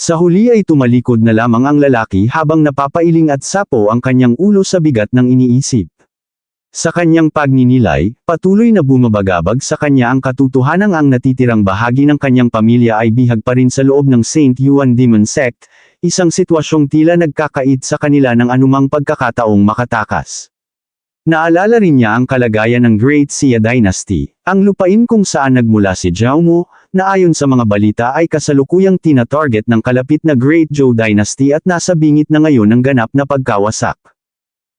Sa huli ay tumalikod na lamang ang lalaki habang napapailing at sapo ang kanyang ulo sa bigat ng iniisip. Sa kanyang pagninilay, patuloy na bumabagabag sa kanya ang katotohanang ang natitirang bahagi ng kanyang pamilya ay bihag pa rin sa loob ng Saint Yuan Demon Sect, isang sitwasyong tila nagkakait sa kanila ng anumang pagkakataong makatakas. Naalala rin niya ang kalagayan ng Great Xia Dynasty, ang lupain kung saan nagmula si Zhao Mo, na ayon sa mga balita ay kasalukuyang tina-target ng kalapit na Great Zhou Dynasty at nasa bingit na ngayon ng ganap na pagkawasak.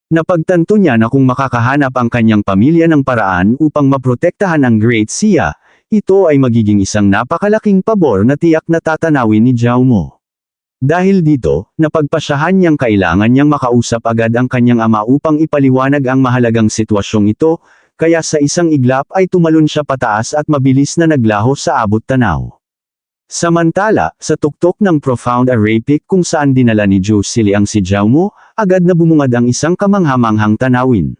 Napagtanto niya na kung makakahanap ang kanyang pamilya ng paraan upang maprotektahan ang Great Xia, ito ay magiging isang napakalaking pabor na tiyak na tatanawin ni Zhao Mo. Dahil dito, napagpasyahan niyang kailangan niyang makausap agad ang kanyang ama upang ipaliwanag ang mahalagang sitwasyong ito, kaya sa isang iglap ay tumalon siya pataas at mabilis na naglaho sa abot tanaw. Samantala, sa tuktok ng Profound Array Peak kung saan dinala ni Zhou Siliang si Zhao Mo, agad na bumungad ang isang kamanghamanghang tanawin.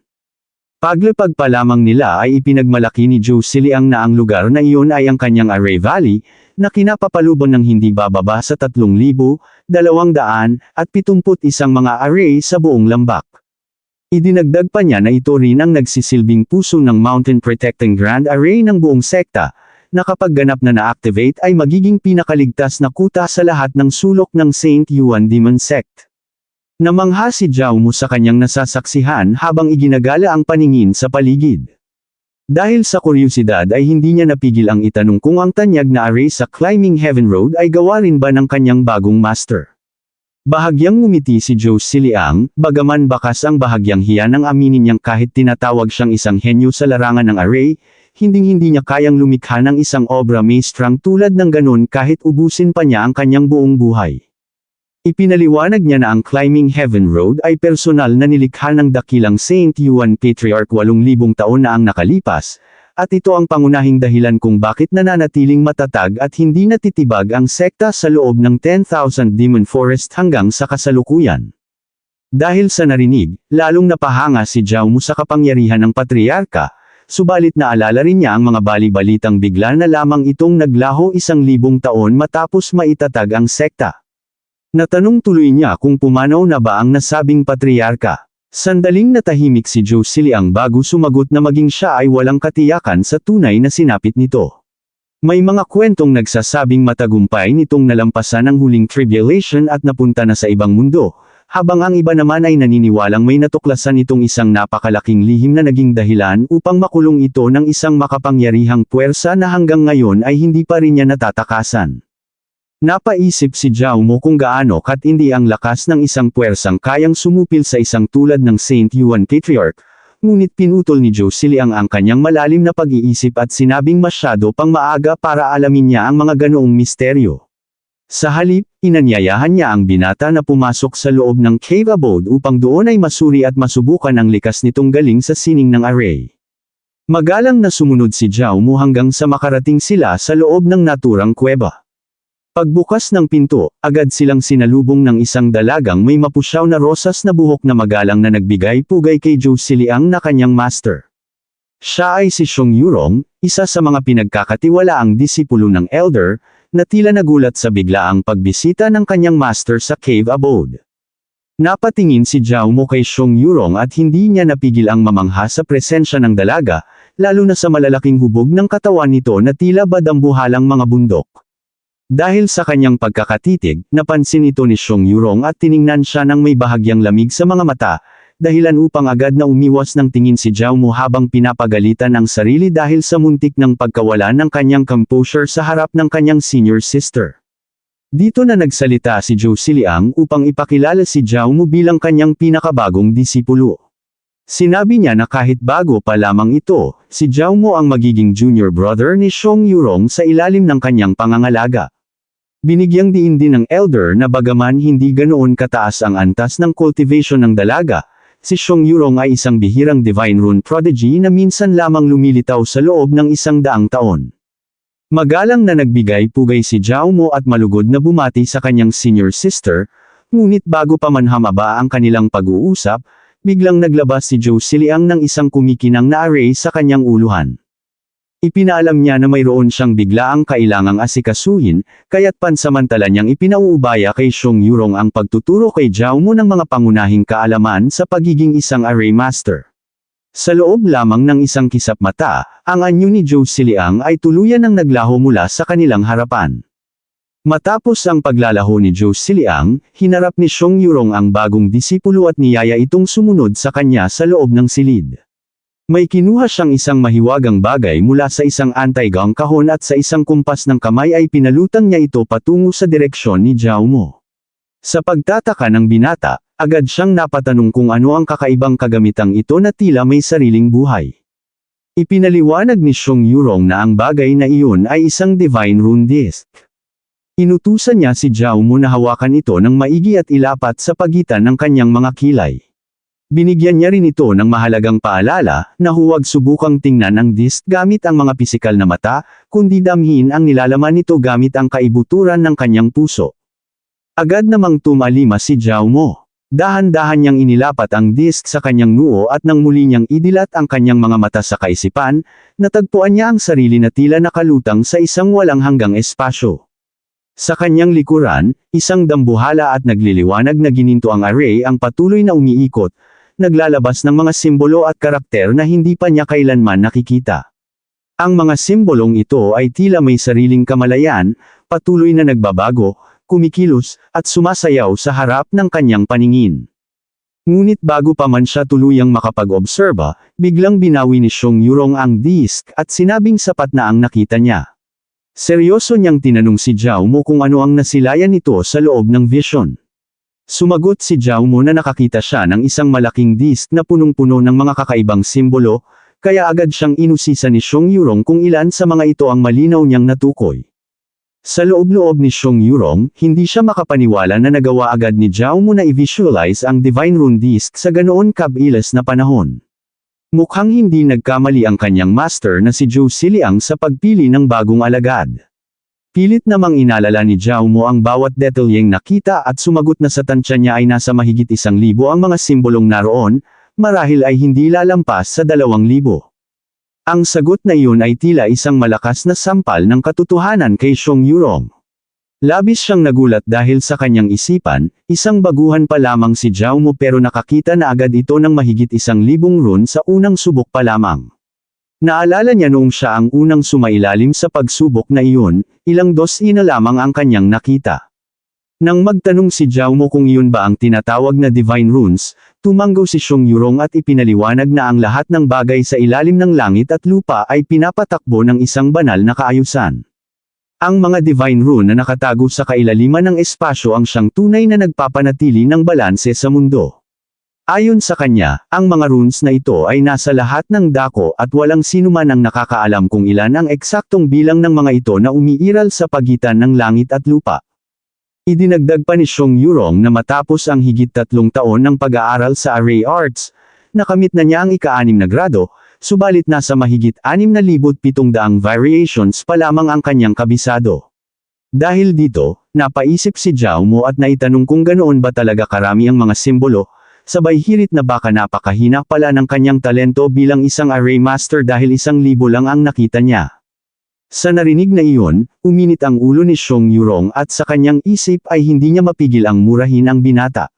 Paglapag pa lamang nila ay ipinagmalaki ni Zhou Siliang na ang lugar na iyon ay ang kanyang Array Valley, na kinapapalubon ng hindi bababa sa 3,271 mga array sa buong lambak. Idinagdag pa niya na ito rin ang nagsisilbing puso ng Mountain Protecting Grand Array ng buong sekta, na kapag ganap na na-activate ay magiging pinakaligtas na kuta sa lahat ng sulok ng Saint Yuan Demon Sect. Namangha si Zhao Mo sa kanyang nasasaksihan habang iginagala ang paningin sa paligid. Dahil sa kuryosidad ay hindi niya napigil ang itanong kung ang tanyag na array sa Climbing Heaven Road ay gawa rin ba ng kanyang bagong master. Bahagyang ngumiti si Zhou Siliang, bagaman bakas ang bahagyang hiya nang aminin niyang kahit tinatawag siyang isang henyo sa larangan ng array, hinding-hindi niya kayang lumikha ng isang obra maestrang tulad ng ganon kahit ubusin pa niya ang kanyang buong buhay. Ipinaliwanag niya na ang Climbing Heaven Road ay personal na nilikha ng dakilang Saint Yuan Patriarch 8,000 taon na ang nakalipas, at ito ang pangunahing dahilan kung bakit nananatiling matatag at hindi natitibag ang sekta sa loob ng 10,000 Demon Forest hanggang sa kasalukuyan. Dahil sa narinig, lalong napahanga si Zhao Mo sa kapangyarihan ng patriarka, subalit naalala rin niya ang mga bali-balitang bigla na lamang itong naglaho 1,000 taon matapos maitatag ang sekta. Natanong tuloy niya kung pumanaw na ba ang nasabing patriarka. Sandaling natahimik si Zhou Siliang bago sumagot na maging siya ay walang katiyakan sa tunay na sinapit nito. May mga kwentong nagsasabing matagumpay nitong nalampasan ang huling tribulation at napunta na sa ibang mundo, habang ang iba naman ay naniniwalang may natuklasan itong isang napakalaking lihim na naging dahilan upang makulong ito ng isang makapangyarihang puwersa na hanggang ngayon ay hindi pa rin niya natatakasan. Napaisip si Zhao Mo kung gaano katindi ang lakas ng isang puwersang kayang sumupil sa isang tulad ng Saint Yuan Patriarch, ngunit pinutol ni Zhou Siliang ang kanyang malalim na pag-iisip at sinabing masyado pang maaga para alamin niya ang mga ganoong misteryo. Sa halip, inanyayahan niya ang binata na pumasok sa loob ng cave abode upang doon ay masuri at masubukan ang likas nitong galing sa sining ng array. Magalang na sumunod si Zhao Mo hanggang sa makarating sila sa loob ng naturang kuweba. Pagbukas ng pinto, agad silang sinalubong ng isang dalagang may mapusyaw na rosas na buhok na magalang na nagbigay pugay kay Zhou Siliang na kanyang master. Siya ay si Xiong Yurong, isa sa mga pinagkakatiwalaang disipulo ng elder, na tila nagulat sa biglaang pagbisita ng kanyang master sa cave abode. Napatingin si Zhao Mo kay Xiong Yurong at hindi niya napigil ang mamangha sa presensya ng dalaga, lalo na sa malalaking hubog ng katawan nito na tila badambuhalang mga bundok. Dahil sa kanyang pagkakatitig, napansin ito ni Xiong Yurong at tiningnan siya ng may bahagyang lamig sa mga mata, dahilan upang agad na umiwas ng tingin si Zhao Mo habang pinapagalitan ang sarili dahil sa muntik ng pagkawala ng kanyang composure sa harap ng kanyang senior sister. Dito na nagsalita si Zhou Siliang upang ipakilala si Zhao Mo bilang kanyang pinakabagong disipulo. Sinabi niya na kahit bago pa lamang ito, si Zhao Mo ang magiging junior brother ni Xiong Yurong sa ilalim ng kanyang pangangalaga. Binigyang diin din ng elder na bagaman hindi ganoon kataas ang antas ng cultivation ng dalaga, si Xiong Yurong ay isang bihirang divine rune prodigy na minsan lamang lumilitaw sa loob ng 100 taon. Magalang na nagbigay pugay si Zhao Mo at malugod na bumati sa kanyang senior sister, ngunit bago pa man hamaba ang kanilang pag-uusap, biglang naglabas si Zhou Siliang ng isang kumikinang na array sa kanyang uluhan. Ipinaalam niya na mayroon siyang biglaang kailangang asikasuhin, kaya't pansamantala niyang ipinauubaya kay Xiong Yurong ang pagtuturo kay Zhao Mo ng mga pangunahing kaalaman sa pagiging isang array master. Sa loob lamang ng isang kisap mata, ang anyo ni Zhou Ziliang ay tuluyan ng naglaho mula sa kanilang harapan. Matapos ang paglalaho ni Zhou Ziliang, hinarap ni Xiong Yurong ang bagong disipulo at niyaya itong sumunod sa kanya sa loob ng silid. May kinuha siyang isang mahiwagang bagay mula sa isang anti-gong kahon at sa isang kumpas ng kamay ay pinalutang niya ito patungo sa direksyon ni Zhao Mo. Sa pagtataka ng binata, agad siyang napatanong kung ano ang kakaibang kagamitang ito na tila may sariling buhay. Ipinaliwanag ni Xiong Yurong na ang bagay na iyon ay isang divine rune disc. Inutusan niya si Zhao Mo na hawakan ito ng maigi at ilapat sa pagitan ng kanyang mga kilay. Binigyan niya rin ito ng mahalagang paalala, na huwag subukang tingnan ang disc gamit ang mga pisikal na mata, kundi damhin ang nilalaman nito gamit ang kaibuturan ng kanyang puso. Agad namang tumalima si Zhao Mo. Dahan-dahan niyang inilapat ang disc sa kanyang noo at nang muli niyang idilat ang kanyang mga mata sa kaisipan, natagpuan niya ang sarili na tila nakalutang sa isang walang hanggang espasyo. Sa kanyang likuran, isang dambuhala at nagliliwanag na gininto ang array ang patuloy na umiikot, naglalabas ng mga simbolo at karakter na hindi pa niya kailanman nakikita. Ang mga simbolong ito ay tila may sariling kamalayan, patuloy na nagbabago, kumikilos, at sumasayaw sa harap ng kanyang paningin. Ngunit bago pa man siya tuluyang makapag-obserba, biglang binawi ni Xiong Yurong ang disc at sinabing sapat na ang nakita niya. Seryoso niyang tinanong si Zhao Mo kung ano ang nasilayan nito sa loob ng vision. Sumagot si Zhao Mo na nakakita siya ng isang malaking disc na punong-puno ng mga kakaibang simbolo, kaya agad siyang inusisa ni Xiong Yurong kung ilan sa mga ito ang malinaw niyang natukoy. Sa loob-loob ni Xiong Yurong, hindi siya makapaniwala na nagawa agad ni Zhao Mo na i-visualize ang Divine Rune Disc sa ganoon kabilis na panahon. Mukhang hindi nagkamali ang kanyang master na si Zhou Ziliang sa pagpili ng bagong alagad. Pilit namang inalala ni Zhao Mo ang bawat detalyeng nakita at sumagot na sa tansya niya ay nasa mahigit 1,000 ang mga simbolong naroon, marahil ay hindi lalampas sa 2,000. Ang sagot na iyon ay tila isang malakas na sampal ng katotohanan kay Xiong Yurong. Labis siyang nagulat dahil sa kanyang isipan, isang baguhan pa lamang si Zhao Mo pero nakakita na agad ito ng mahigit 1,000 rune sa unang subok pa lamang. Naalala niya noong siya ang unang sumailalim sa pagsubok na iyon, ilang dosina lamang ang kanyang nakita. Nang magtanong si Zhao Mo kung iyon ba ang tinatawag na divine runes, tumanggo si Xiong Yurong at ipinaliwanag na ang lahat ng bagay sa ilalim ng langit at lupa ay pinapatakbo ng isang banal na kaayusan. Ang mga divine rune na nakatago sa kailaliman ng espasyo ang siyang tunay na nagpapanatili ng balanse sa mundo. Ayon sa kanya, ang mga runes na ito ay nasa lahat ng dako at walang sinuman ang nakakaalam kung ilan ang eksaktong bilang ng mga ito na umiiral sa pagitan ng langit at lupa. Idinagdag pa ni Xiong Yurong na matapos ang higit 3 taon ng pag-aaral sa Array Arts, nakamit na niya ang ika-6 na grado, subalit nasa mahigit 6,700 variations pa lamang ang kanyang kabisado. Dahil dito, napaisip si Zhao Mo at naitanong kung ganoon ba talaga karami ang mga simbolo, sabay hirit na baka napakahina pala ng kanyang talento bilang isang array master dahil 1,000 lang ang nakita niya. Sa narinig na iyon, uminit ang ulo ni Xiong Yurong at sa kanyang isip ay hindi niya mapigil ang murahin ang binata.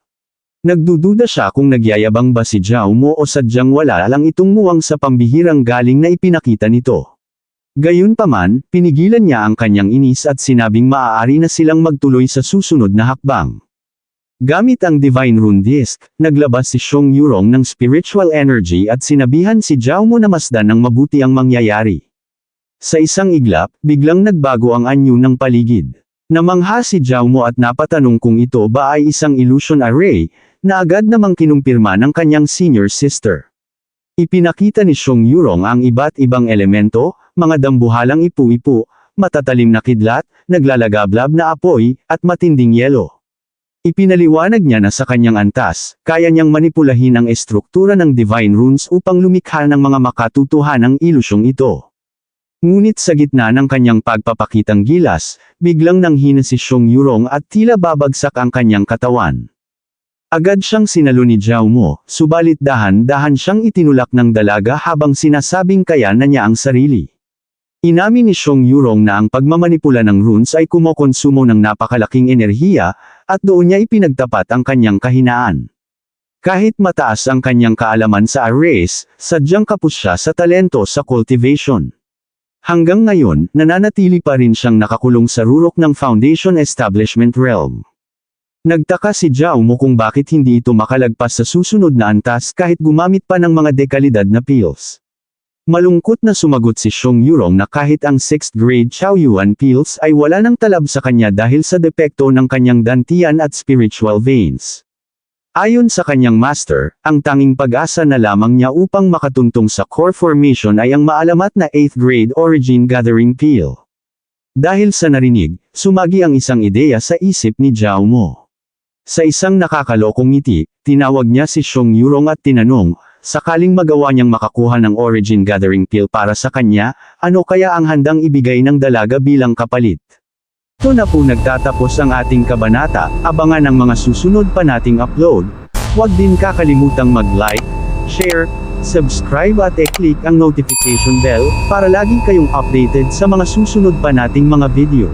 Nagdududa siya kung nagyayabang ba si Zhao Mo o sadyang wala lang itong muwang sa pambihirang galing na ipinakita nito. Gayunpaman, pinigilan niya ang kanyang inis at sinabing maaari na silang magtuloy sa susunod na hakbang. Gamit ang Divine Rune Disc, naglabas si Xiong Yurong ng spiritual energy at sinabihan si Zhao Mo na masdan ng mabuti ang mangyayari. Sa isang iglap, biglang nagbago ang anyo ng paligid. Namangha si Zhao Mo at napatanong kung ito ba ay isang illusion array, na agad namang kinumpirma ng kanyang senior sister. Ipinakita ni Xiong Yurong ang iba't ibang elemento, mga dambuhalang ipu-ipu, matatalim na kidlat, naglalagablab na apoy, at matinding yelo. Ipinaliwanag niya na sa kanyang antas, kaya niyang manipulahin ang estruktura ng divine runes upang lumikha ng mga makatutuhanang ilusyong ito. Ngunit sa gitna ng kanyang pagpapakitang gilas, biglang nanghina si Xiong Yurong at tila babagsak ang kanyang katawan. Agad siyang sinalo ni Zhao Mo, subalit dahan-dahan siyang itinulak ng dalaga habang sinasabing kaya na niya ang sarili. Inamin ni Xiong Yurong na ang pagmamanipula ng runes ay kumokonsumo ng napakalaking enerhiya, at doon niya ipinagtapat ang kanyang kahinaan. Kahit mataas ang kanyang kaalaman sa arrays, sadyang kapos siya sa talento sa cultivation. Hanggang ngayon, nananatili pa rin siyang nakakulong sa rurok ng Foundation Establishment Realm. Nagtaka si Zhao Mo kung bakit hindi ito makalagpas sa susunod na antas kahit gumamit pa ng mga dekalidad na pills. Malungkot na sumagot si Xiong Yurong na kahit ang 6th grade Chaoyuan pills ay wala ng talab sa kanya dahil sa depekto ng kanyang dantian at spiritual veins. Ayon sa kanyang master, ang tanging pag-asa na lamang niya upang makatuntong sa core formation ay ang maalamat na 8th grade origin gathering pill. Dahil sa narinig, sumagi ang isang ideya sa isip ni Zhao Mo. Sa isang nakakalokong ngiti, tinawag niya si Xiong Yurong at tinanong, sakaling magawa niyang makakuha ng origin gathering pill para sa kanya, ano kaya ang handang ibigay ng dalaga bilang kapalit? Ito na po nagtatapos ang ating kabanata, abangan ang mga susunod pa nating upload. Huwag din kakalimutang mag-like, share, subscribe at i-click ang notification bell, para lagi kayong updated sa mga susunod pa nating mga video.